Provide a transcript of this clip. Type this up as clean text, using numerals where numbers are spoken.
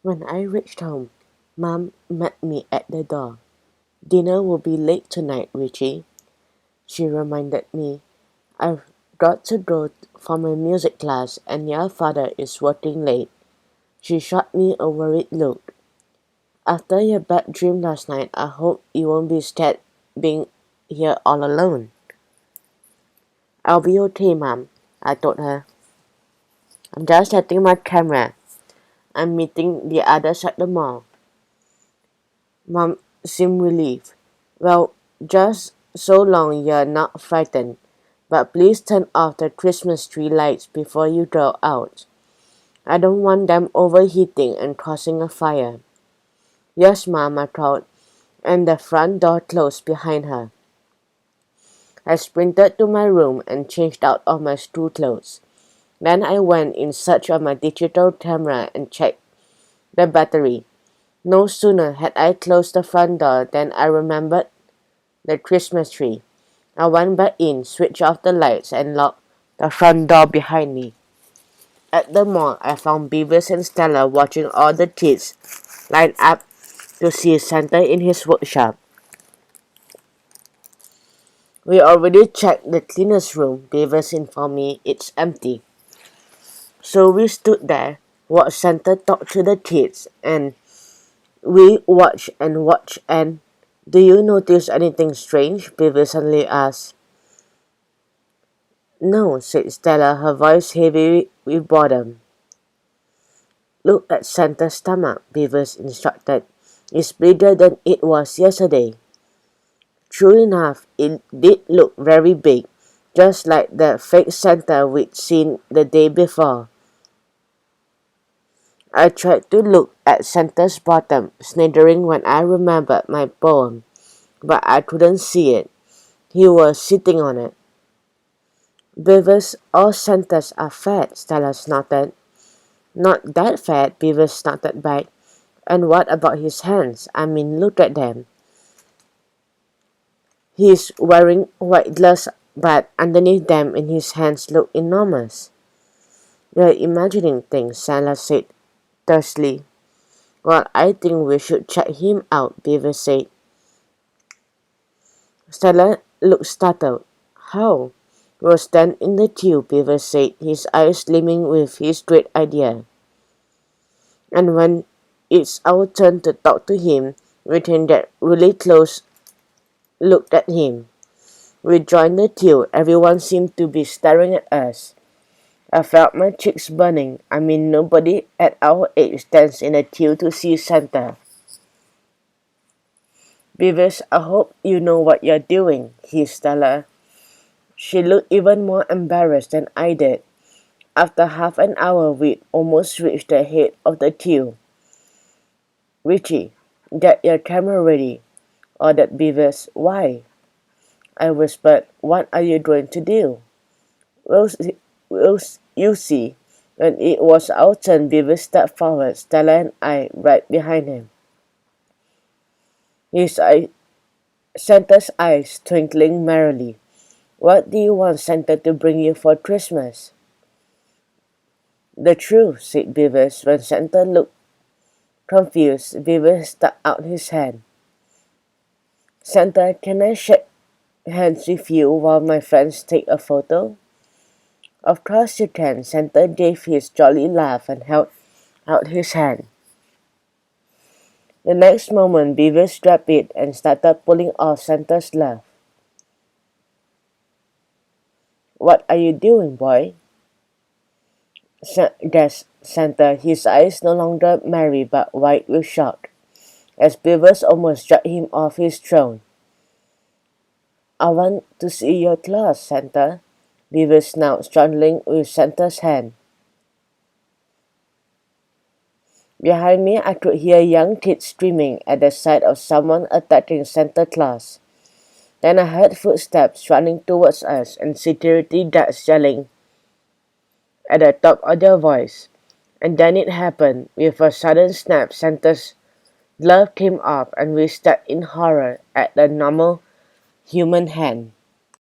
When I reached home, Mom met me at the door. "Dinner will be late tonight, Richie," she reminded me. "I've got to go for my music class and your father is working late." She shot me a worried look. "After your bad dream last night, I hope you won't be scared being here all alone." "I'll be okay, Mom," I told her. "I'm just setting my camera. I'm meeting the others at the mall." Mom seemed relieved. "Well, just so long you're not frightened. But please turn off the Christmas tree lights before you go out. I don't want them overheating and causing a fire." "Yes, Mom," I thought, and the front door closed behind her. I sprinted to my room and changed out of my school clothes. Then I went in search of my digital camera and checked the battery. No sooner had I closed the front door than I remembered the Christmas tree. I went back in, switched off the lights, and locked the front door behind me. At the mall, I found Beavis and Stella watching all the kids line up to see Santa in his workshop. "We already checked the cleaner's room," Beavis informed me. "It's empty." So we stood there, watched Santa talk to the kids, and we watched and watched and... "Do you notice anything strange?" Beavis suddenly asked. "No," said Stella, her voice heavy with boredom. "Look at Santa's stomach," Beavis instructed. "It's bigger than it was yesterday." True enough, it did look very big, just like the fake Santa we'd seen the day before. I tried to look at Santa's bottom, sniggering when I remembered my poem, but I couldn't see it. He was sitting on it. "Beavis, all Santas are fat," Stella snorted. "Not that fat," Beavis snorted back. "And what about his hands? I mean, look at them. He's wearing white gloves, but underneath them in his hands look enormous." "You're imagining things," Stella said tersely. "Well, I think we should check him out," Beavis said. Stella looked startled. "How?" "We'll stand in the queue," Beavis said, his eyes gleaming with his great idea. "And when it's our turn to talk to him, we can get really close look at him." We joined the queue. Everyone seemed to be staring at us. I felt my cheeks burning. I mean, nobody at our age stands in a queue to see Santa. "Beavis, I hope you know what you're doing," hissed Stella. She looked even more embarrassed than I did. After half an hour, we'd almost reached the head of the queue. "Richie, get your camera ready," ordered Beavis. "Why?" I whispered. "What are you going to do?" We'll you see." When it was our turn, Beavis stepped forward, Stella and I right behind him. Santa's eyes twinkling merrily. "What do you want Santa to bring you for Christmas?" "The truth," said Beavis. When Santa looked confused, Beavis stuck out his hand. "Santa, can I shake hands with you while my friends take a photo?" "Of course you can." Santa gave his jolly laugh and held out his hand. The next moment, Beavis grabbed it and started pulling off Santa's glove. "What are you doing, boy?" gasped Santa, his eyes no longer merry but wide with shock, as Beavis almost dragged him off his throne. "I want to see your claws, Santa," Beavis now struggling with Santa's hand. Behind me, I could hear young kids screaming at the sight of someone attacking Santa Claus. Then I heard footsteps running towards us and security guards yelling at the top of their voice. And then it happened. With a sudden snap, Santa's glove came off and we stared in horror at the normal human hand.